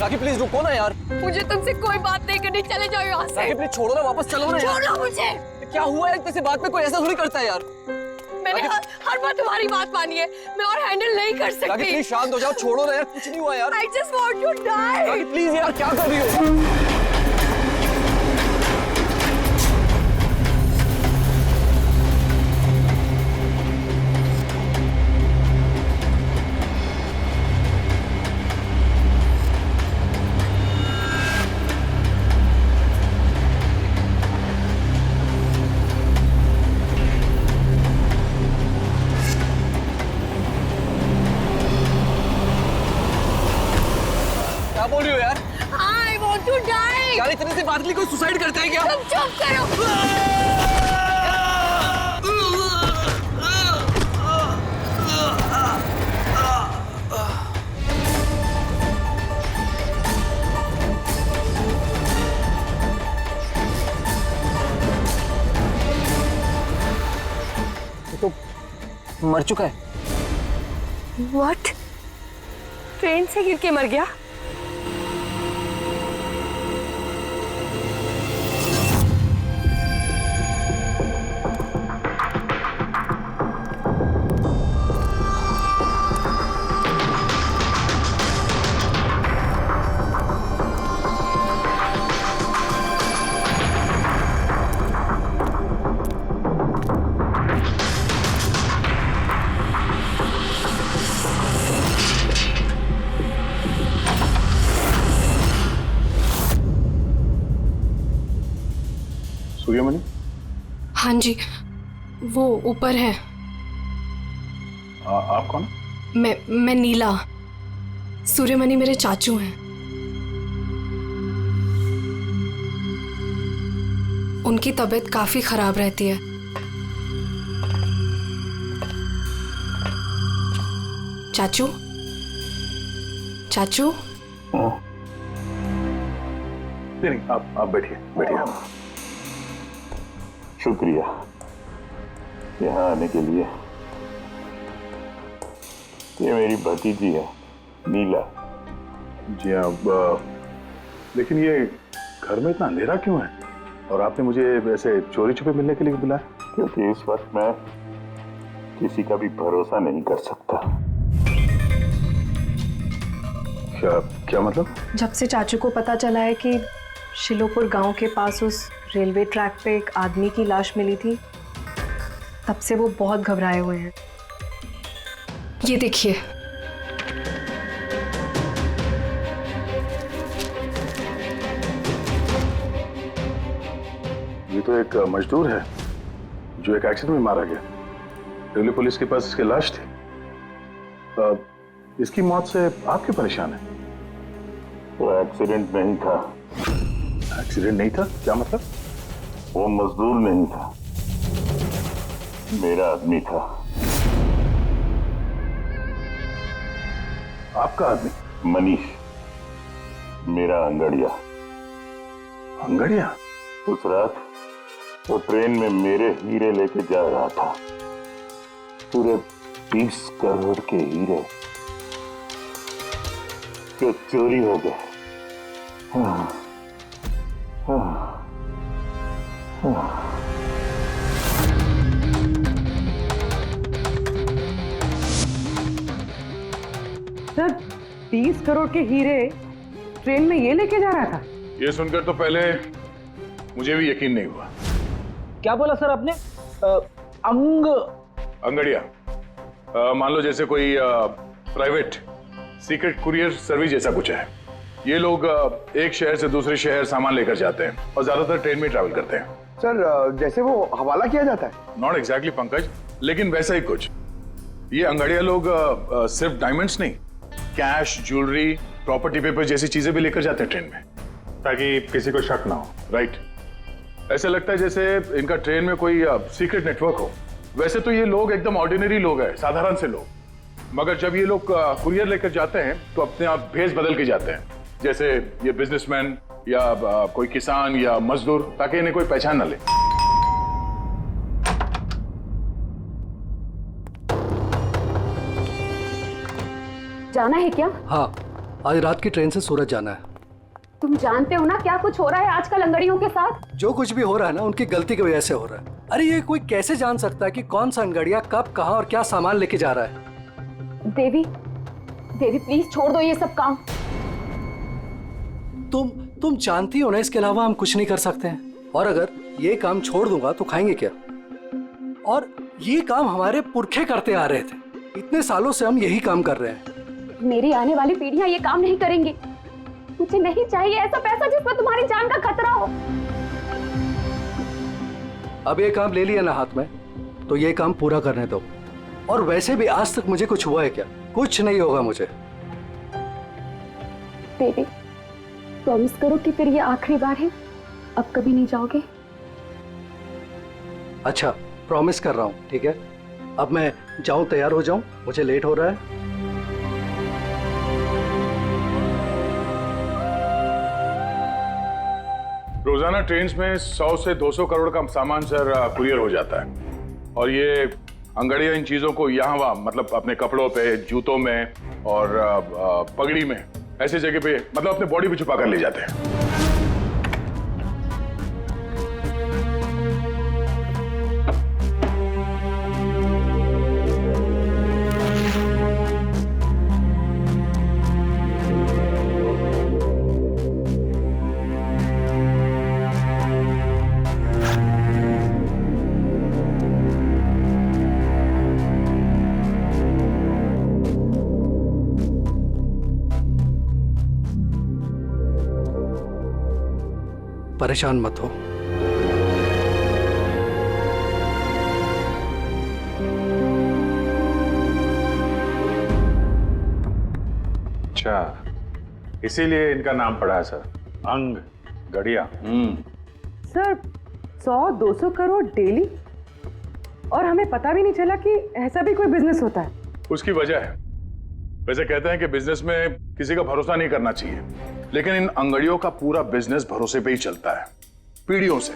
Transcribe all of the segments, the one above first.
राखी please रुको ना यार। मुझे तुमसे कोई बात नहीं करनी, चले जाओ यहाँ से। राखी प्लीज छोड़ो ना, वापस चलो ना यार। छोड़ो मुझे। क्या हुआ है, किसी बात पे कोई ऐसा थोड़ी करता है यार। मैंने हर बार तुम्हारी बात मानी है, मैं और हैंडल नहीं कर सकती। राखी प्लीज शांत हो जाओ, छोड़ो ना यार, कुछ नहीं हुआ यार। I just want to die। Rakhi please यार, क्या कर रही हो? क्या बोल रही हो यार? I want to die। यार इतने से बात के लिए कोई सुसाइड करता है क्या? तुम चुप करो। तो मर चुका है। What? ट्रेन से गिर के मर गया? सूर्यमणि? हाँ जी, वो ऊपर है। आप कौन? मैं नीला। सूर्यमणि मेरे चाचू हैं। उनकी तबीयत काफी खराब रहती है। चाचू, चाचू। नहीं, आप बैठिए बैठिए। शुक्रिया यहाँ आने के लिए। ये मेरी भतीजी है नीला। जी हाँ, लेकिन ये घर में इतना अंधेरा क्यों है? और आपने मुझे वैसे चोरी छुपे मिलने के लिए बुलाया? क्योंकि इस वक्त मैं किसी का भी भरोसा नहीं कर सकता। क्या मतलब? जब से चाचू को पता चला है कि शिलोपुर गांव के पास उस रेलवे ट्रैक पे एक आदमी की लाश मिली थी, तब से वो बहुत घबराए हुए हैं। ये देखिए। ये तो एक मजदूर है जो एक एक्सीडेंट में मारा गया। रेलवे पुलिस के पास इसकी लाश थी। इसकी मौत से आप क्यों परेशान हैं? वो एक्सीडेंट नहीं था। एक्सीडेंट नहीं था? क्या मतलब? वो मजदूर नहीं था, मेरा आदमी था। आपका आदमी? मनीष, मेरा अंगड़िया। अंगड़िया? उस रात वो ट्रेन में मेरे हीरे लेके जा रहा था। पूरे 20 करोड़ के हीरे जो चोरी हो गए। सर, 20 करोड़ के हीरे ट्रेन में ये लेके जा रहा था? ये सुनकर तो पहले मुझे भी यकीन नहीं हुआ। क्या बोला सर आपने? अंगड़िया मान लो जैसे कोई प्राइवेट सीक्रेट कुरियर सर्विस जैसा कुछ है। ये लोग एक शहर से दूसरे शहर सामान लेकर जाते हैं और ज्यादातर ट्रेन में ट्रैवल करते हैं। सर, जैसे वो हवाला किया जाता है? नॉट एग्जैक्टली पंकज, लेकिन वैसा ही कुछ। ये अंगड़िया लोग सिर्फ डायमंड्स नहीं, कैश, ज्वेलरी, प्रॉपर्टी पेपर जैसी चीजें भी लेकर जाते हैं ट्रेन में, ताकि किसी को शक ना हो। राइट? ऐसा लगता है जैसे इनका ट्रेन में कोई सीक्रेट नेटवर्क हो। वैसे तो ये लोग एकदम ऑर्डिनरी लोग हैं, साधारण से लोग, मगर जब ये लोग कुरियर लेकर जाते हैं तो अपने आप भेष बदल के जाते हैं, जैसे ये बिजनेसमैन या कोई किसान या मजदूर, ताकि इन्हें कोई पहचान ना ले। जाना है क्या? हाँ, आज रात की ट्रेन से सूरत जाना है। तुम जानते हो ना क्या कुछ हो रहा है आजकल अंगड़ियों के साथ। जो कुछ भी हो रहा है ना उनकी गलती की वजह से हो रहा है। अरे ये कोई कैसे जान सकता है कि कौन सा अंगड़िया कब कहाँ और क्या सामान लेके जा रहा है। देवी, देवी प्लीज छोड़ दो ये सब काम। तुम जानती हो ना, इसके अलावा हम कुछ नहीं कर सकते हैं। और अगर ये काम छोड़ दूंगा तो खाएंगे क्या? और ये काम हमारे पुरखे करते आ रहे थे, इतने सालों से हम यही काम कर रहे हैं। मेरी आने वाली पीढ़ियां ये काम नहीं करेंगी। मुझे नहीं चाहिए ऐसा पैसा जिसमें तुम्हारी जान का खतरा हो। अब ये काम ले लिया ना हाथ में, तो ये काम पूरा करने दो। और वैसे भी आज तक मुझे कुछ हुआ है क्या? कुछ नहीं होगा मुझे। देवी प्रॉमिस करो कि फिर ये आखिरी बार है, अब कभी नहीं जाओगे। अच्छा प्रॉमिस कर रहा हूँ, ठीक है। अब मैं जाऊं, तैयार हो जाऊं, मुझे लेट हो रहा है। रोजाना ट्रेन में 100 से 200 करोड़ का सामान सर कुरियर हो जाता है। और ये अंगड़िया इन चीजों को यहाँ वहाँ, मतलब अपने कपड़ों पे, जूतों में और पगड़ी में, ऐसी जगह पे, मतलब अपने बॉडी पे छुपा कर ले जाते हैं। परेशान मत हो। अच्छा, इसीलिए इनका नाम पड़ा है सर, अंग गड़िया। सर 100-200 करोड़ डेली, और हमें पता भी नहीं चला कि ऐसा भी कोई बिजनेस होता है। उसकी वजह है, वैसे कहते हैं कि बिजनेस में किसी का भरोसा नहीं करना चाहिए, लेकिन इन अंगड़ियों का पूरा बिजनेस भरोसे पे ही चलता है, पीढ़ियों से।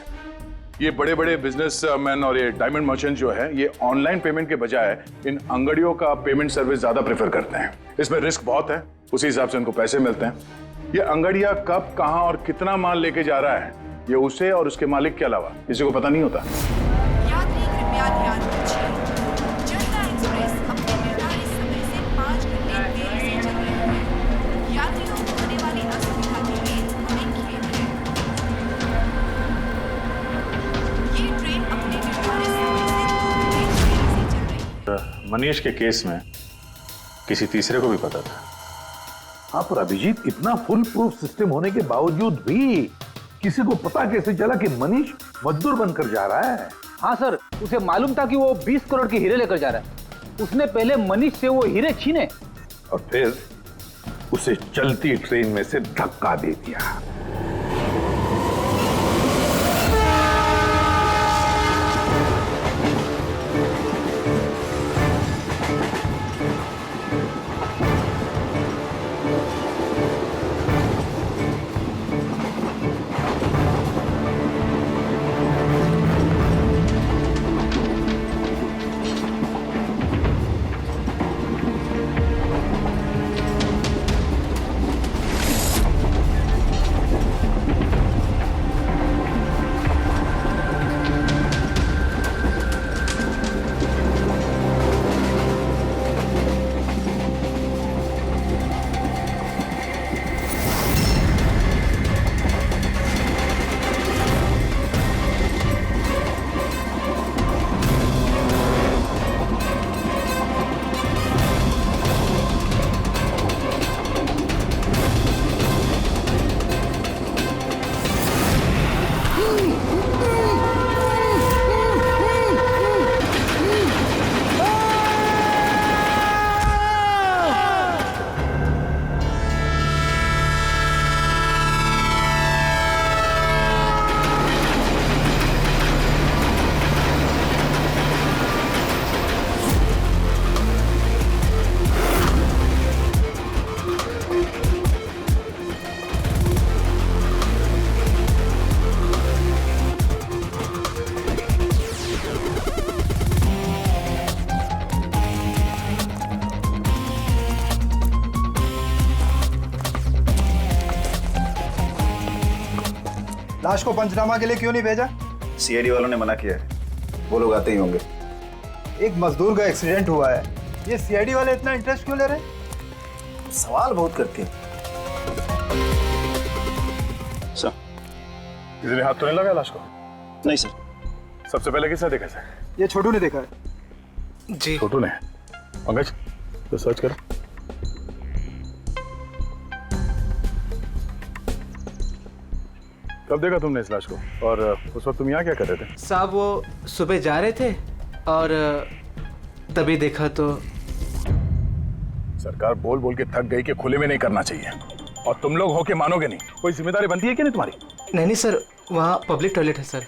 ये बड़े बड़े बिजनेसमैन और ये डायमंड मर्चेंट जो है, ये ऑनलाइन पेमेंट के बजाय इन अंगड़ियों का पेमेंट सर्विस ज्यादा प्रेफर करते हैं। इसमें रिस्क बहुत है, उसी हिसाब से उनको पैसे मिलते हैं। ये अंगड़िया कब, कहां और कितना माल लेके जा रहा है, ये उसे और उसके मालिक के अलावा किसी को पता नहीं होता। यात्री कृपया ध्यान दीजिए, जनता एक्सप्रेस अपने निर्धारित समय से 5 घंटे देरी से चल रही है। यात्रियों को होने वाली असुविधा के लिए हमें खेद है। ये ट्रेन अपने निर्धारित समय से 2 घंटे देरी से चल रही है। मनीष के केस में किसी तीसरे को भी पता था। हाँ पर अभिजीत, इतना फुल प्रूफ सिस्टम होने के बावजूद भी किसी को पता कैसे चला कि मनीष मजदूर बनकर जा रहा है? हाँ सर, उसे मालूम था कि वो 20 करोड़ के हीरे लेकर जा रहा है। उसने पहले मनीष से वो हीरे छीने और फिर उसे चलती ट्रेन में से धक्का दे दिया। लाश को पंचनामा के लिए क्यों नहीं भेजा? सीआईडी वालों ने मना किया है, वो लोग आते ही होंगे। एक मजदूर का एक्सीडेंट हुआ है, ये सीआईडी वाले इतना इंटरेस्ट क्यों ले रहे हैं? सवाल बहुत करते हैं। सर, किसी ने हाथ तो नहीं लगाया लाश को? नहीं सर। सबसे पहले किसने देखा सर? ये छोटू ने देखा है। जी छोटू ने। पंकज, तो सर्च करो। कब देखा तुमने इस लाश को? और उस वक्त तुम यहाँ क्या कर रहे थे? साहब वो सुबह जा रहे थे और तभी देखा तो। सरकार बोल बोल के थक गई कि खुले में नहीं करना चाहिए, और तुम लोग हो के मानोगे नहीं। कोई जिम्मेदारी बनती है कि नहीं तुम्हारी? नहीं सर, वहाँ पब्लिक टॉयलेट है सर।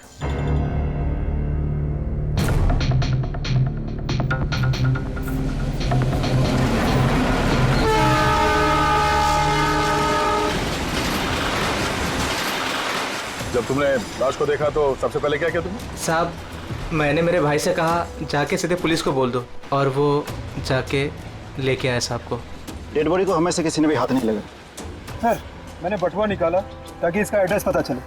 जब तुमने लाश को देखा तो सबसे पहले क्या किया तुमने? साहब मैंने मेरे भाई से कहा जाके सीधे पुलिस को बोल दो, और वो जाके लेके आए साहब को। डेड बॉडी को हमें से किसी ने भी हाथ नहीं लगा। है, मैंने बटुआ निकाला ताकि इसका एड्रेस पता चले।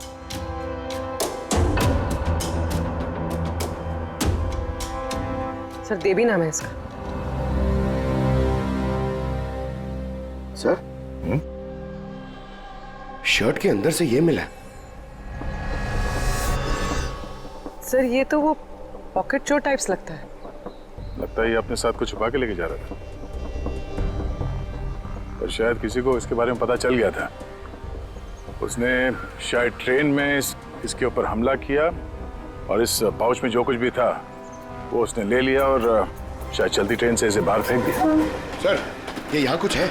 सर देवी नाम है इसका। सर, शर्ट के अंदर से ये मिला। सर ये तो वो पॉकेट चोर टाइप्स लगता है। लगता है ये अपने साथ कुछ छुपा के लेके जा रहा था, पर शायद किसी को इसके बारे में पता चल गया था। उसने शायद ट्रेन में इसके ऊपर हमला किया, और इस पाउच में जो कुछ भी था वो उसने ले लिया और शायद चलती ट्रेन से इसे बाहर फेंक दिया। सर, ये यहाँ कुछ है?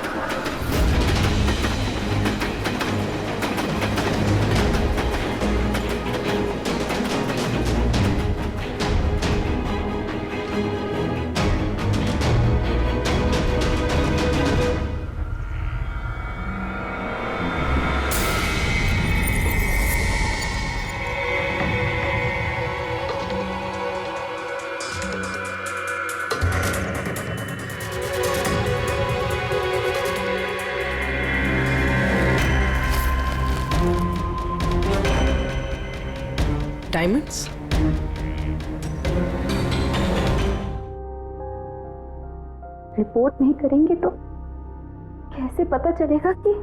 डायमंड्स? रिपोर्ट नहीं करेंगे तो कैसे पता चलेगा कि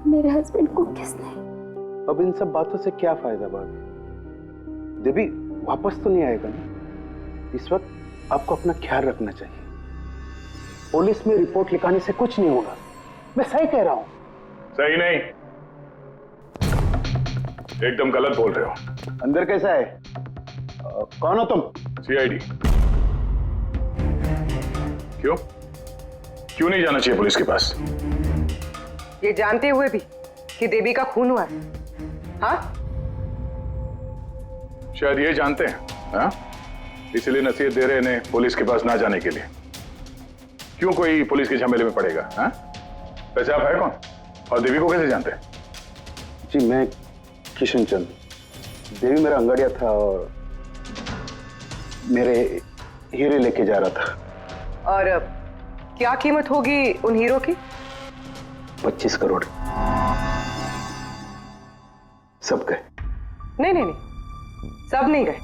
मेरे हस्बैंड को किसने? अब इन सब बातों से क्या फायदा भाभी? देवी वापस तो नहीं आएगा ना? इस वक्त आपको अपना ख्याल रखना चाहिए। पुलिस में रिपोर्ट लिखाने से कुछ नहीं होगा। मैं सही कह रहा हूं। सही नहीं, एकदम गलत बोल रहे हो। अंदर कैसा है? कौन हो तुम? सीआईडी। क्यों क्यों नहीं जाना चाहिए पुलिस के पास? ये जानते हुए भी कि देवी का खून हुआ है? हाँ, शायद ये जानते हैं, हाँ? इसलिए नसीहत दे रहे हैं इन्हें पुलिस के पास ना जाने के लिए। क्यों कोई पुलिस के झमेले में पड़ेगा? हाँ? वैसे आप है कौन, और देवी को कैसे जानते हैं? जी मैं किशन चंद। देवी मेरा अंगड़िया था और मेरे हीरे लेके जा रहा था। और क्या कीमत होगी उन हीरो की? 25 करोड़। सब गए? नहीं नहीं नहीं, सब नहीं गए।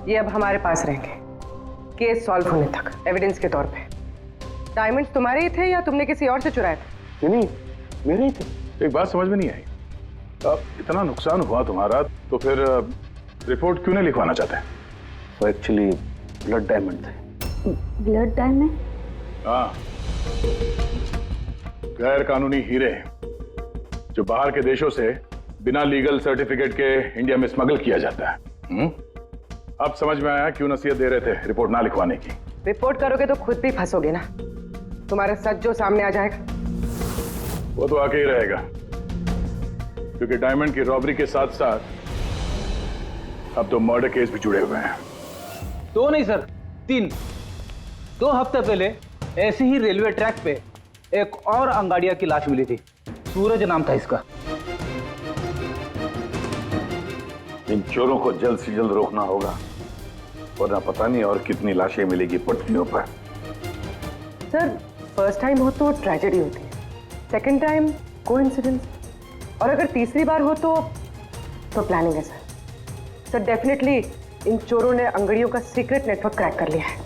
ये अब हमारे पास रहेंगे केस सॉल्व होने तक, एविडेंस के तौर पे। डायमंड्स तुम्हारे ही थे या तुमने किसी और से चुराए थे? नहीं, मेरे ही थे। एक बात समझ में नहीं आई, अब इतना नुकसान हुआ तुम्हारा तो फिर रिपोर्ट क्यों नहीं लिखवाना चाहते? वो एक्चुअली ब्लड डायमंड थे। Blood diamond? हाँ, गैर कानूनी हीरे जो बाहर के देशों से बिना लीगल सर्टिफिकेट के इंडिया में स्मगल किया जाता है। अब समझ में आया क्यों नसीहत दे रहे थे रिपोर्ट ना लिखवाने की। रिपोर्ट करोगे तो खुद भी फंसोगे ना, तुम्हारा सच जो सामने आ जाएगा। वो तो आके ही रहेगा, क्योंकि डायमंड की रॉबरी के साथ साथ अब तो मर्डर केस भी जुड़े हुए हैं। 2 नहीं सर, 3। 2 हफ्ते पहले ऐसे ही रेलवे ट्रैक पे एक और अंगाड़िया की लाश मिली थी। सूरज नाम था इसका। इन चोरों को जल्द से जल्द रोकना होगा, वरना पता नहीं और कितनी लाशें मिलेगी पटरियों पर। सर फर्स्ट टाइम हो तो ट्रेजेडी होती है, सेकंड टाइम कोइंसिडेंस, और अगर तीसरी बार हो तो प्लानिंग है सर। सर डेफिनेटली इन चोरों ने अंगड़ियों का सीक्रेट नेटवर्क क्रैक कर लिया है।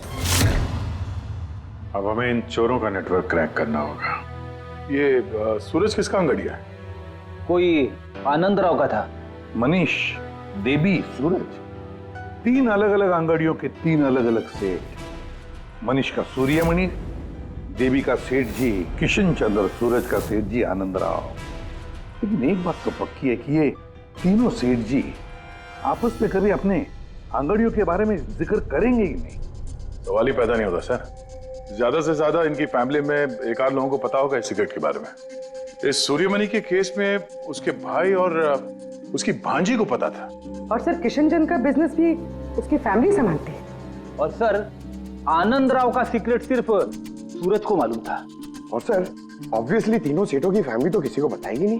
अब हमें इन चोरों का नेटवर्क क्रैक करना होगा। ये सूरज किसका अंगड़िया है? कोई आनंद राव का था। मनीष, देवी, सूरज, 3 अलग अलग अंगड़ियों के 3 अलग अलग सेठ। मनीष का सूर्यमणि, देवी का सेठ जी किशन चंद्र, सूरज का सेठ जी आनंद राव। लेकिन एक बात तो पक्की है कि ये तीनों सेठ जी आपस में कभी अपने अंगड़ियों के बारे में जिक्र करेंगे ही नहीं। सवाल ही पैदा नहीं होता सर। ज्यादा से ज्यादा इनकी फैमिली में एक आध लोगों को पता होगा इस सिगरेट के बारे में। इस सूर्यमणि के केस में उसके भाई और उसकी भांजी को पता था। और सर किशन चंद का बिजनेस भी उसकी फैमिली संभालती है। और सर आनंद राव का सीक्रेट सिर्फ सूरज को मालूम था। और सर ऑब्वियसली तीनों सेठों की फैमिली तो किसी को बताएगी नहीं।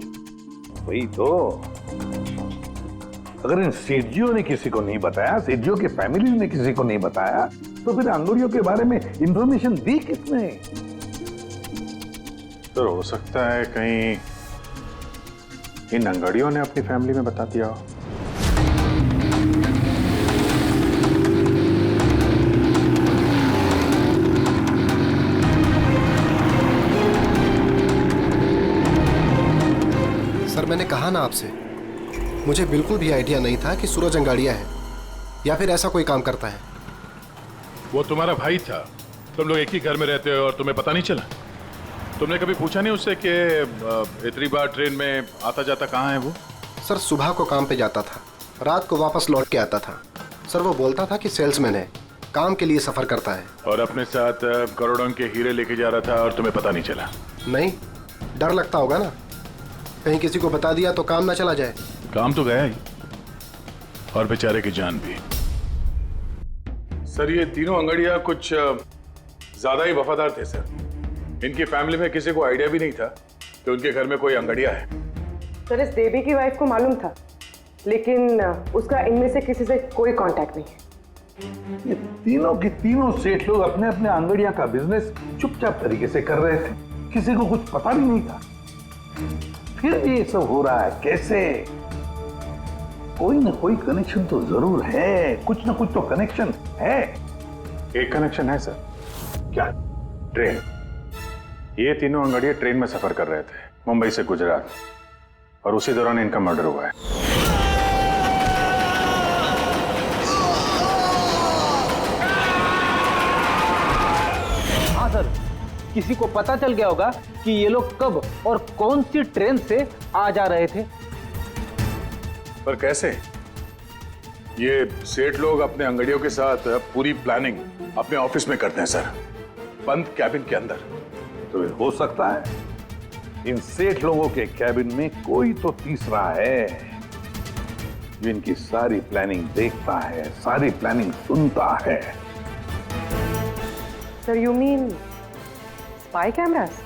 वही तो, अगर इन सेठियों ने किसी को नहीं बताया, सेठियों के फैमिली ने किसी को नहीं बताया, तो फिर अंगड़ियों के बारे में इंफॉर्मेशन दी किसने? तो हो सकता है कहीं इन अंगड़ियों ने अपनी फैमिली में बता दिया हो। सर मैंने कहा ना आपसे, मुझे बिल्कुल भी आइडिया नहीं था कि सूरज अंगाड़िया है या फिर ऐसा कोई काम करता है। वो तुम्हारा भाई था, तुम लोग एक ही घर में रहते हो और तुम्हें पता नहीं चला? तुमने कभी पूछा नहीं उससे कि इतनी बार ट्रेन में आता जाता कहाँ है वो? सर सुबह को काम पे जाता था, रात को वापस लौट के आता था। सर वो बोलता था कि सेल्समैन है, काम के लिए सफर करता है। और अपने साथ करोड़ों के हीरे लेके जा रहा था और तुम्हें पता नहीं चला? नहीं, डर लगता होगा ना, कहीं किसी को बता दिया तो काम ना चला जाए। काम तो गया ही, और बेचारे की जान भी। सर ये तीनों अंगड़िया कुछ ज्यादा ही वफादार थे सर। इनकी फैमिली में किसी को आइडिया भी नहीं था कि उनके घर में कोई अंगड़िया है। सर इस देवी की वाइफ को मालूम था, लेकिन उसका इनमें से किसी से कोई कांटेक्ट नहीं है। ये तीनों के तीनों सेठ लोग अपने अपने अंगड़िया का बिजनेस चुपचाप तरीके से कर रहे थे, किसी को कुछ पता भी नहीं था। फिर ये सब हो रहा है कैसे? कोई ना कोई कनेक्शन तो जरूर है, कुछ ना कुछ तो कनेक्शन है। एक कनेक्शन है सर। क्या? ट्रेन। ये तीनों अंगड़िया ट्रेन में सफर कर रहे थे मुंबई से गुजरात, और उसी दौरान इनका मर्डर हुआ है। हाँ सर, किसी को पता चल गया होगा कि ये लोग कब और कौन सी ट्रेन से आ जा रहे थे। पर कैसे? ये सेठ लोग अपने अंगड़ियों के साथ पूरी प्लानिंग अपने ऑफिस में करते हैं सर, बंद कैबिन के अंदर। तो हो सकता है इन सेठ लोगों के कैबिन में कोई तो तीसरा है जो इनकी सारी प्लानिंग देखता है, सारी प्लानिंग सुनता है। Sir you mean spy cameras?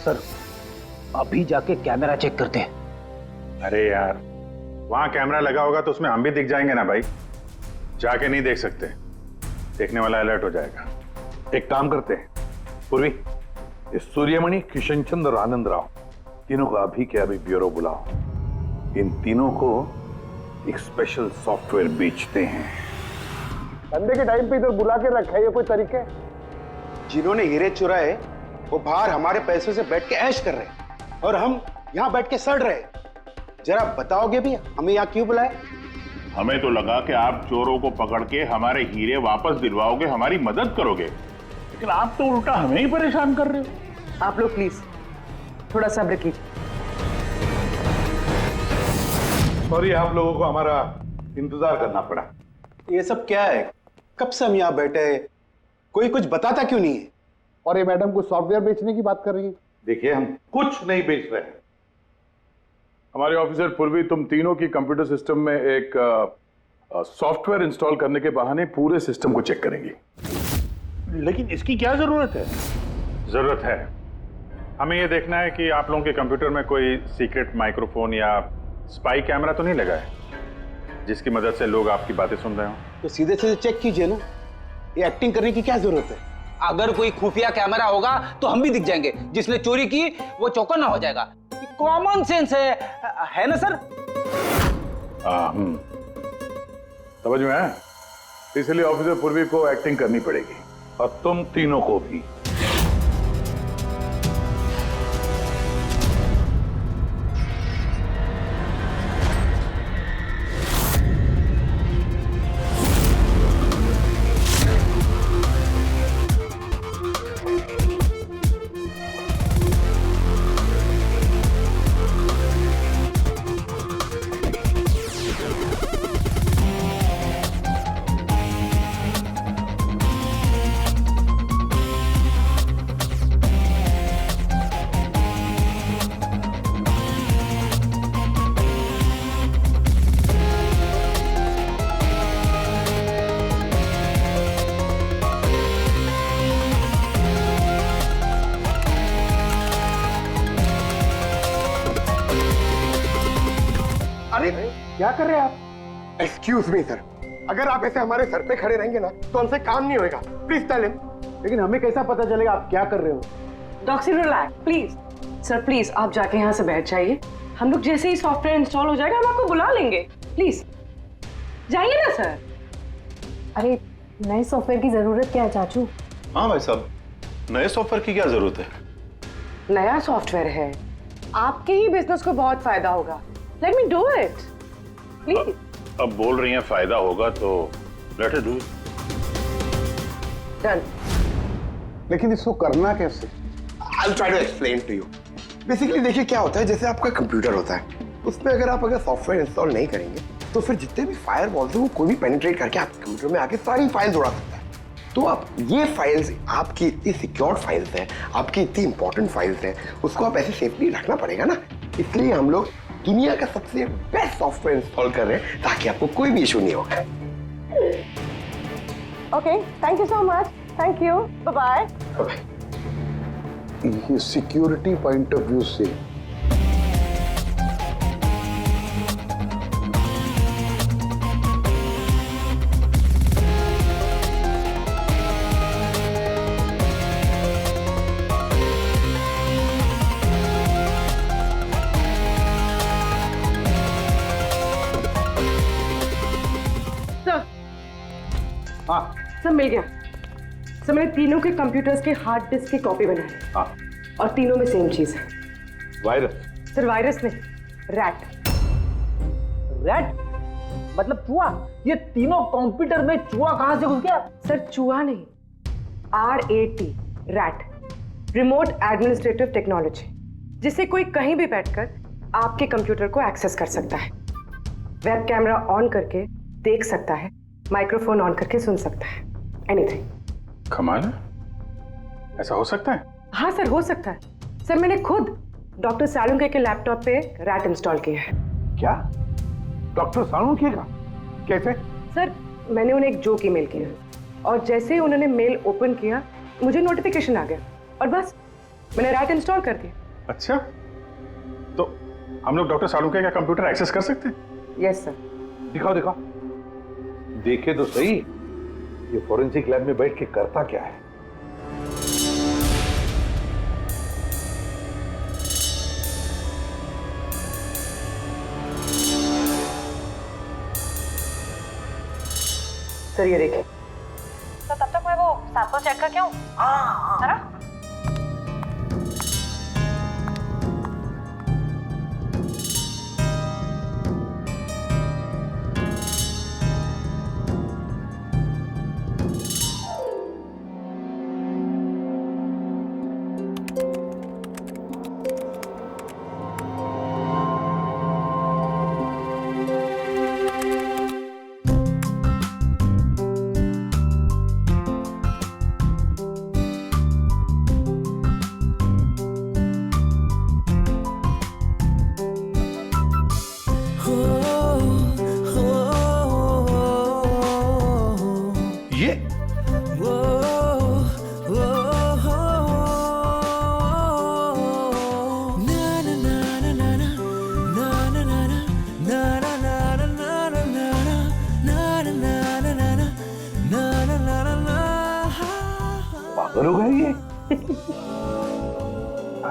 Sir अभी जाके कैमरा चेक करते हैं। अरे यार वहां कैमरा लगा होगा तो उसमें हम भी दिख जाएंगे ना भाई। जाके नहीं देख सकते, देखने वाला अलर्ट हो जाएगा। एक काम करते हैं पूर्वी, इस सूर्यमणि, किशन चंद्र और आनंद राव तीनों को अभी के अभी ब्यूरो बुलाओ। इन तीनों को एक स्पेशल सॉफ्टवेयर बेचते हैं। धंधे के टाइम पे इधर बुला के रखा है, ये कोई तरीके? जिन्होंने हीरे चुराए वो बाहर हमारे पैसों से बैठ के ऐश कर रहे हैं और हम यहाँ बैठ के सड़ रहे हैं। जरा बताओगे भी हमें यहाँ क्यों बुलाया? हमें तो लगा कि आप चोरों को पकड़ के हमारे हीरे वापस दिलवाओगे, हमारी मदद करोगे, लेकिन आप तो उल्टा हमें ही परेशान कर रहे हो। आप लोग प्लीज थोड़ा सब्र कीजिए। सॉरी आप लोगों को हमारा इंतजार करना पड़ा। ये सब क्या है? कब से हम यहाँ बैठे हैं, कोई कुछ बताता क्यों नहीं है? और ये मैडम को सॉफ्टवेयर बेचने की बात कर रही है। देखिए हम कुछ नहीं बेच रहे हैं। हमारे ऑफिसर पूर्वी तुम तीनों की कंप्यूटर सिस्टम में एक सॉफ्टवेयर इंस्टॉल करने के बहाने पूरे सिस्टम को चेक करेंगी। लेकिन इसकी क्या जरूरत है? जरूरत है, हमें यह देखना है कि आप लोगों के कंप्यूटर में कोई सीक्रेट माइक्रोफोन या स्पाई कैमरा तो नहीं लगा है जिसकी मदद से लोग आपकी बातें सुन रहे हो। तो सीधे सीधे चेक कीजिए ना, ये एक्टिंग करने की क्या जरूरत है? अगर कोई खुफिया कैमरा होगा तो हम भी दिख जाएंगे, जिसने चोरी की वो चौकन्ना हो जाएगा। कॉमन सेंस है ना सर? समझ में आया? इसलिए ऑफिसर पूर्वी को एक्टिंग करनी पड़ेगी और तुम तीनों को भी। अरे क्या कर रहे हैं आप? एक्सक्यूज मी सर, अगर आप ऐसे हमारे सर पे खड़े रहेंगे ना तो हमसे काम नहीं होएगा। Please tell him. लेकिन हमें कैसा पता चलेगा आप क्या कर रहे हो? Doctor relax please. Sir please आप जाके यहाँ से बैठ जाइए। हम लोग जैसे ही सॉफ्टवेयर इंस्टॉल हो जाएगा हम आपको बुला लेंगे। प्लीज जाइए ना सर। अरे नए सॉफ्टवेयर की जरूरत क्या है चाचू? हाँ भाई साहब, नए सॉफ्टवेयर की क्या जरूरत है? नया सॉफ्टवेयर है, आपके ही बिजनेस को बहुत फायदा होगा। Let me do it please. अब बोल रही हैं फायदा होगा तो let us do it. Done. लेकिन इसको करना कैसे? I'll try to explain to you. Basically देखिए क्या होता है, जैसे आपका कंप्यूटर होता है, उसमें अगर सॉफ्टवेयर इंस्टॉल नहीं करेंगे तो फिर जितने भी फायरवॉल्स हैं वो कोई भी पेनिट्रेट करके आपके कंप्यूटर में आके सारी फाइल्स उड़ा सकता है। तो आप ये फाइल्स, आपकी इतनी सिक्योर्ड फाइल्स हैं, आपकी इतनी इंपॉर्टेंट फाइल्स हैं, उसको आप ऐसे सेफली रखना पड़ेगा ना। इसलिए हम लोग दुनिया का सबसे बेस्ट सॉफ्टवेयर इंस्टॉल कर रहे हैं ताकि आपको कोई भी इशू नहीं होगा। Okay, thank you so much. Thank you, bye bye. ये सिक्योरिटी पॉइंट ऑफ व्यू से सब मिल गया सर। मैंने तीनों के कंप्यूटर्स के हार्ड डिस्क की कॉपी बनाई। हाँ। और तीनों में सेम चीज है। वायरस? सर वायरस नहीं, रैट। रैट मतलब चूहा? ये तीनों कंप्यूटर में चूहा कहां से घुस गया? सर चूहा नहीं, RAT, rat, remote administrative technology, जिससे कोई कहीं भी बैठकर आपके कंप्यूटर को एक्सेस कर सकता है। वेब कैमरा ऑन करके देख सकता है, माइक्रोफोन ऑन करके सुन सकता है, एनीथिंग। कमाल है, ऐसा हो सकता है? हाँ सर हो सकता है। सर मैंने खुद डॉक्टर सालुंके के लैपटॉप पे रैट इंस्टॉल किया है। क्या? डॉक्टर सालुंके का? कैसे? सर मैंने उन्हें एक जोक ईमेल किया और जैसे ही उन्होंने मेल ओपन किया मुझे नोटिफिकेशन आ गया और बस मैंने रैट इंस्टॉल कर दिया। अच्छा, तो हम लोग डॉक्टर सालुंके का कंप्यूटर एक्सेस कर सकते हैं? Yes sir. दिखाओ दिखाओ, देखे तो सही ये फोरेंसिक लैब में बैठ के करता क्या है। सर ये देखिए। तो तब तक मैं वो सैंपल चेक करके आऊं? है ना?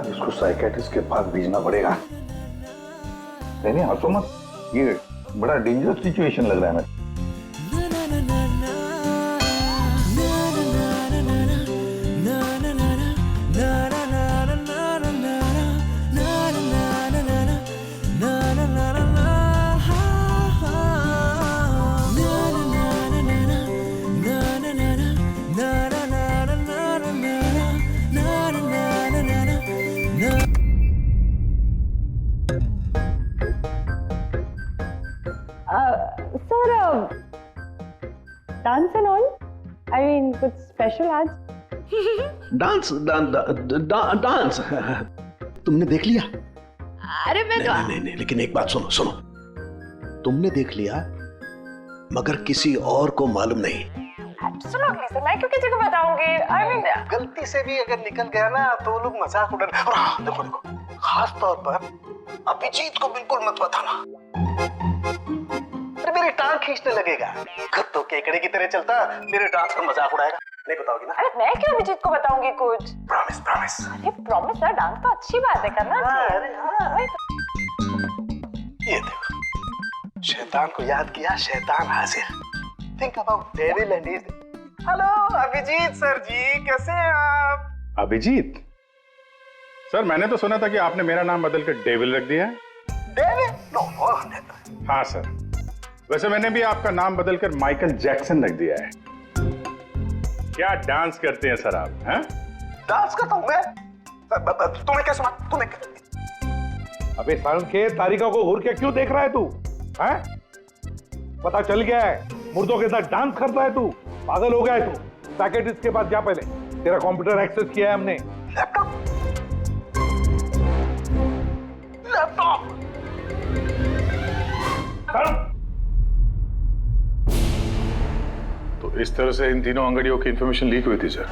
इसको साइकेट्रिस्ट के पास भेजना पड़ेगा। नहीं हंसो मत, ये बड़ा डेंजरस सिचुएशन लग रहा है मुझे। Sir dance and all, I mean कुछ स्पेशल आज? डांस डांस तुमने देख लिया? अरे मैं तो नहीं, लेकिन एक बात सुनो सुनो, तुमने देख लिया मगर किसी और को मालूम नहीं। एब्सोल्युटली सर, मैं क्यों किसी को बताऊंगी? आई मीन गलती से भी अगर निकल गया ना तो वो लोग मजाक उड़ा। और हाँ, देखो देखो, खास तौर पर अभिजीत को बिल्कुल मत बताना, अरे मेरी टांग खींचने लगेगा। तो केकड़े की तरह चलता मेरे डांस पर मजाक उड़ाएगा। नहीं बताओगी ना? अरे मैं क्यों अभिजीत को बताऊंगी कुछ? Promise promise. अरे प्रॉमिस सर, डांस तो अच्छी बात है, करना चाहिए। ये देखो, शैतान को याद किया, शैतान हाजिर। Think about devil and his. Hello Abhijit sir ji, कैसे हैं आप? अभिजीत सर, मैंने तो सुना था कि आपने मेरा नाम बदल कर डेविल रख दिया है। डेविल? नो। हाँ सर, वैसे मैंने भी आपका नाम बदलकर माइकल जैक्सन रख दिया है। क्या डांस करते हैं सर आप? हैं? डांस करता हूं मैं? तुम्हें क्या सुना? तुम्हें क्या? अबे सारण के तारिका को घूर के क्यों देख रहा है तू? हैं? पता चल गया है मुर्दों के साथ डांस करता है तू। पागल हो गया है तू। साइकियाट्रिस्ट के पास जा पहले, तेरा कंप्यूटर एक्सेस किया है हमने। लैपटॉप? तो इस तरह से इन तीनों अंगड़ियों की इंफॉर्मेशन लीक हुई थी सर।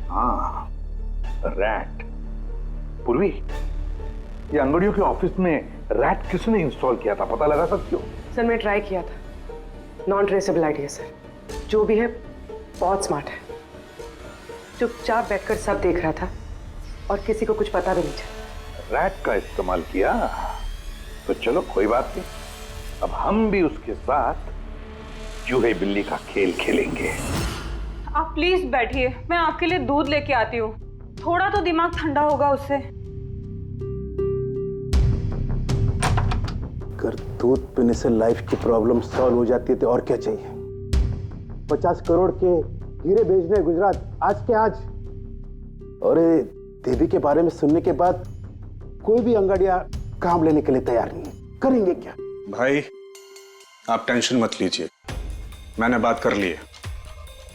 हाँ, रैट। पूर्वी, ये अंगड़ियों के ऑफिस में रैट किसने इंस्टॉल किया था, पता लगा सकते हो? सर मैं ट्राई किया था, नॉन ट्रेसेबल आईडी है सर। जो भी है बहुत स्मार्ट है, चुपचाप बैठकर सब देख रहा था और किसी को कुछ पता भी नहीं चला। रैट का इस्तेमाल किया तो चलो कोई बात नहीं, अब हम भी उसके साथ चूहे बिल्ली का खेल खेलेंगे। आप प्लीज बैठिए, मैं आपके लिए दूध लेके आती हूँ, थोड़ा तो दिमाग ठंडा होगा उससे। अगर दूध पीने से लाइफ की प्रॉब्लम सॉल्व हो जाती है तो और क्या चाहिए? 50 करोड़ के हीरे भेजने गुजरात आज के आज। और देवी के बारे में सुनने के बाद कोई भी अंगाड़िया काम लेने के लिए तैयार नहीं है। करेंगे क्या? भाई आप टेंशन मत लीजिए, मैंने बात कर ली है।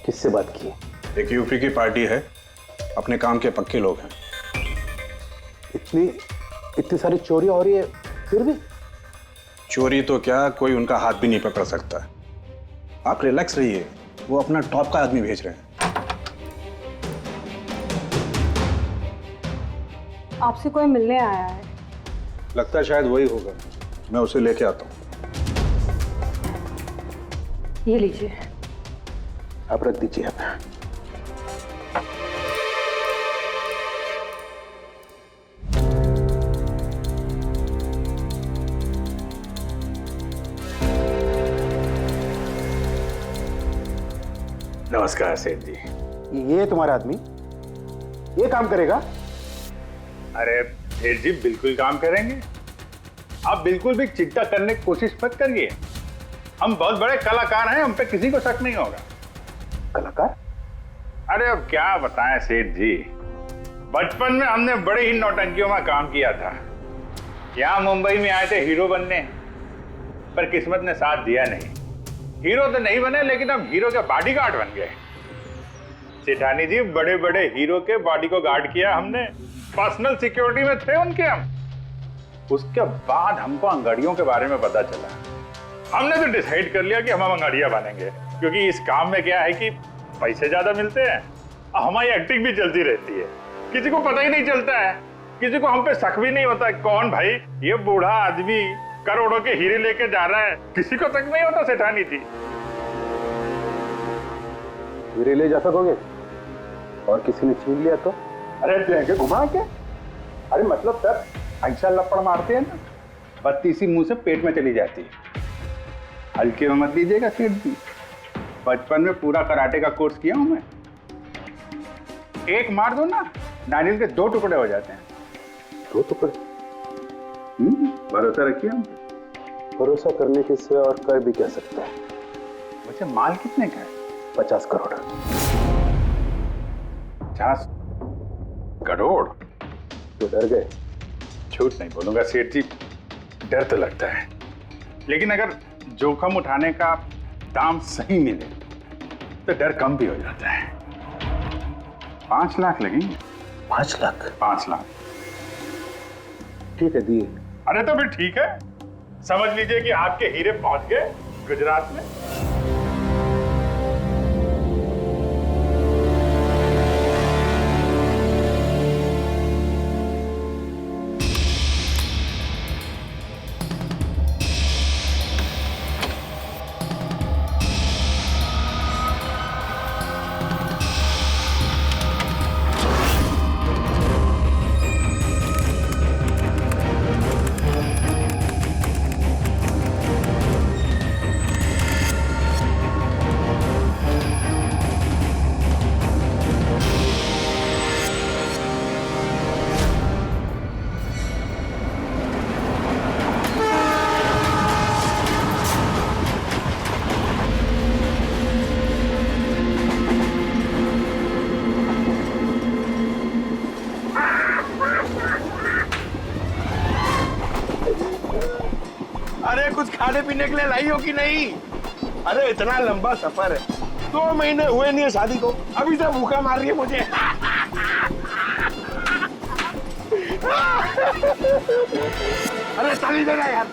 किससे बात की? एक यूपी की पार्टी है, अपने काम के पक्के लोग हैं। इतनी सारी चोरी हो रही है फिर भी? चोरी तो क्या, कोई उनका हाथ भी नहीं पकड़ सकता है। आप रिलैक्स रहिए, वो अपना टॉप का आदमी भेज रहे हैं। आपसे कोई मिलने आया है? लगता है शायद वही होगा, मैं उसे लेके आता हूँ। ये लीजिए। आप रख दीजिए। आप नमस्कार सेठ जी। ये तुम्हारा आदमी ये काम करेगा? अरे सेठ जी बिल्कुल काम करेंगे, आप बिल्कुल भी चिंता करने की कोशिश मत करिए। हम बहुत बड़े कलाकार हैं, हम पे किसी को शक नहीं होगा। कलाकार? अरे अब क्या बताएं सेठ जी, बचपन में हमने बड़े ही नौटंकियों में काम किया था। यहाँ मुंबई में आए थे हीरो बनने, पर किस्मत ने साथ दिया नहीं। हीरो तो नहीं बने, लेकिन हम हीरो के बॉडीगार्ड बन गए। सेठानी जी, बड़े बड़े हीरो के बॉडी को गार्ड किया हमने, पर्सनल सिक्योरिटी में थे उनके हम। उसके बाद हमको अंगाड़ियों के बारे में पता चला, हमने तो डिसाइड कर लिया कि हम अंगाड़िया बनेंगे, क्योंकि इस काम में क्या है कि पैसे ज्यादा मिलते हैं और हमारी एक्टिंग भी चलती रहती है। किसी को पता ही नहीं चलता है, किसी को हम पे शक भी नहीं होता। कौन भाई ये बूढ़ा आदमी करोड़ों के हीरे लेके जा रहा है, किसी को शक नहीं होता। सेठानी थी। हीरे ले जा सकोगे और किसी ने छीन लिया तो? अरे लेके घुमा के अरे मतलब सर, ऐसा लपड़ मारते हैं ना, बत्ती सी मुंह से पेट में चली जाती है। हल्के में मत लीजिएगा सेठ जी, बचपन में पूरा कराटे का कोर्स किया हूं मैं। एक मार दो ना, नारियल के 2 टुकड़े हो जाते हैं। 2 टुकड़े? भरोसा रखिए हम। भरोसा करने के सिवा और कर भी कह सकता है। वैसे माल कितने का है? 50 करोड़। 50 करोड़? तो डर गए? झूठ नहीं बोलूंगा सेठ जी, डर तो लगता है, लेकिन अगर जोखिम उठाने का दाम सही मिले तो डर कम भी हो जाता है। 5 लाख लगेंगे। 5 लाख? 5 लाख। ठीक है, दिए। अरे तो फिर ठीक है, समझ लीजिए कि आपके हीरे पहुंच गए गुजरात में। अरे कुछ खाने पीने के लिए लाई हो कि नहीं? अरे इतना लंबा सफर है, 2 महीने हुए नहीं है शादी को, अभी से भूखा मार रही है मुझे। अरे साड़ी देना यार।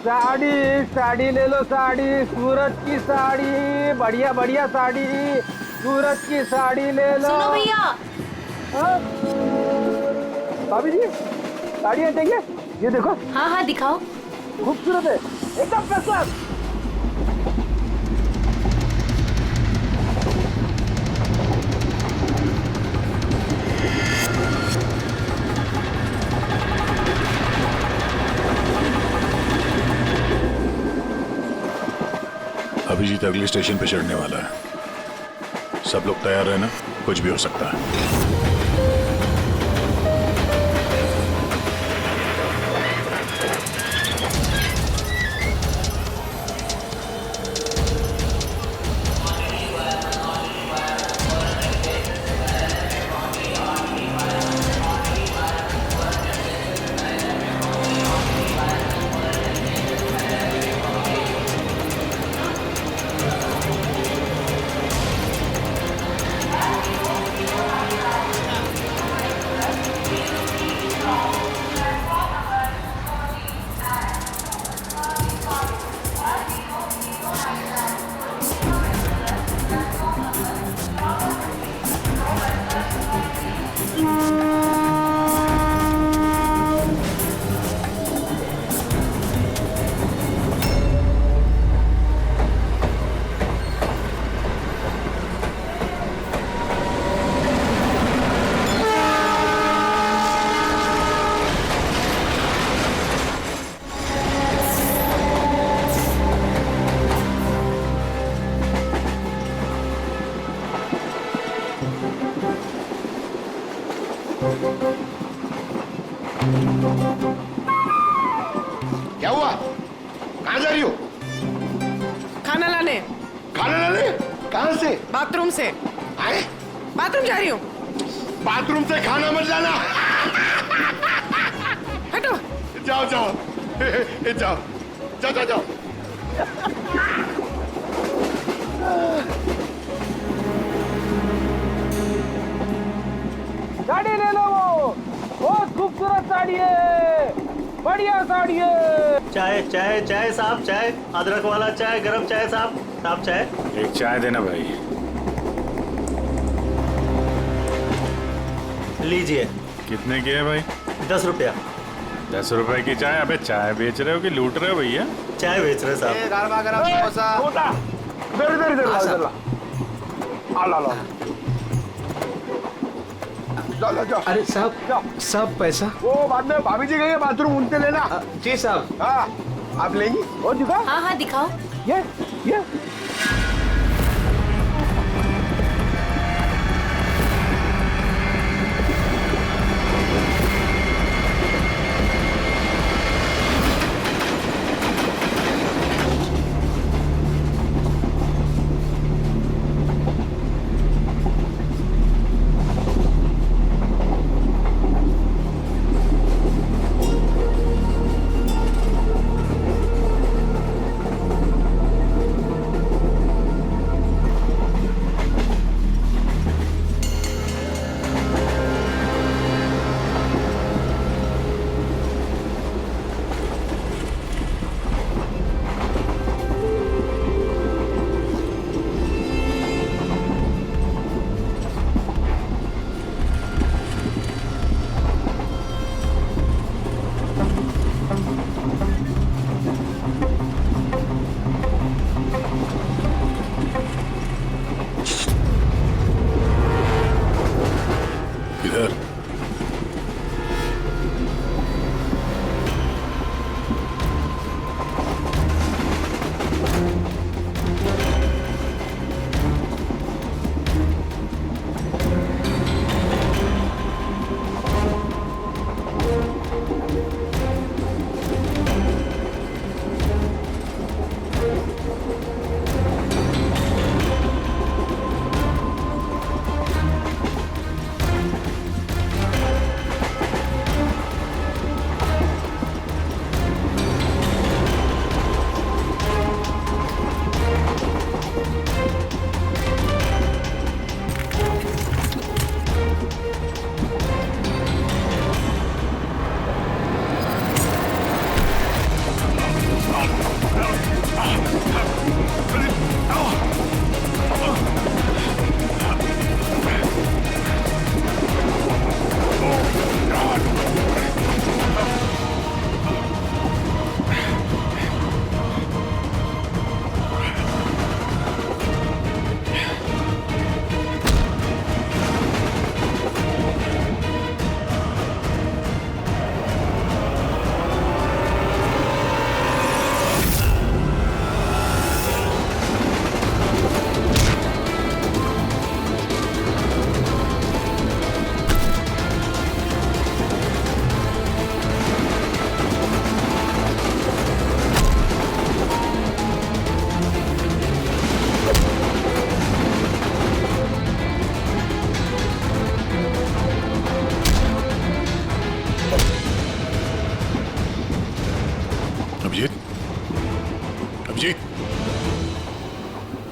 साड़ी ले लो, साड़ी, सूरत की साड़ी, बढ़िया बढ़िया साड़ी, सूरत की साड़ी ले लो। सुनो भैया। हाँ? भाभी जी, साड़ियाँ चाहिए? ये देखो। हाँ हाँ दिखाओ। खूबसूरत है, एकदम फर्स्ट क्लास। अभिजीत अगले स्टेशन पे चढ़ने वाला है, सब लोग तैयार रहना, कुछ भी हो सकता है। क्या हुआ? कहाँ जा रही हो? खाना लाने। खाना लाने? कहाँ से? बाथरूम से। आए? बाथरूम जा रही हूँ। बाथरूम से खाना मत लाना। हटो। जाओ जाओ जाओ जाओ जाओ जाओ। साड़ी ले लो, वो बहुत खूबसूरत साड़ी है, बढ़िया साड़ी है। चाय चाय चाय साहब, चाय, अदरक वाला चाय, गरम चाय साहब। साहब चाय। एक चाय देना भाई। लीजिए। कितने की है भाई? 10 रुपया। 10 रुपए की चाय? अबे चाय बेच रहे हो कि लूट रहे हो भैया? चाय बेच रहे साहब। जाओ। अरे साहब पैसा वो बाद में भाभी जी गई है बाथरूम, उनसे लेना। जी साहब। हाँ आप लेंगी? और दिखा। हाँ हाँ दिखाओ। ये इधर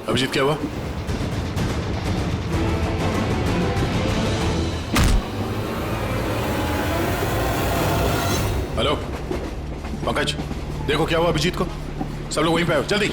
अभिजीत क्या हुआ? हेलो पंकज, देखो क्या हुआ अभिजीत को। सब लोग वहीं पे आओ जल्दी।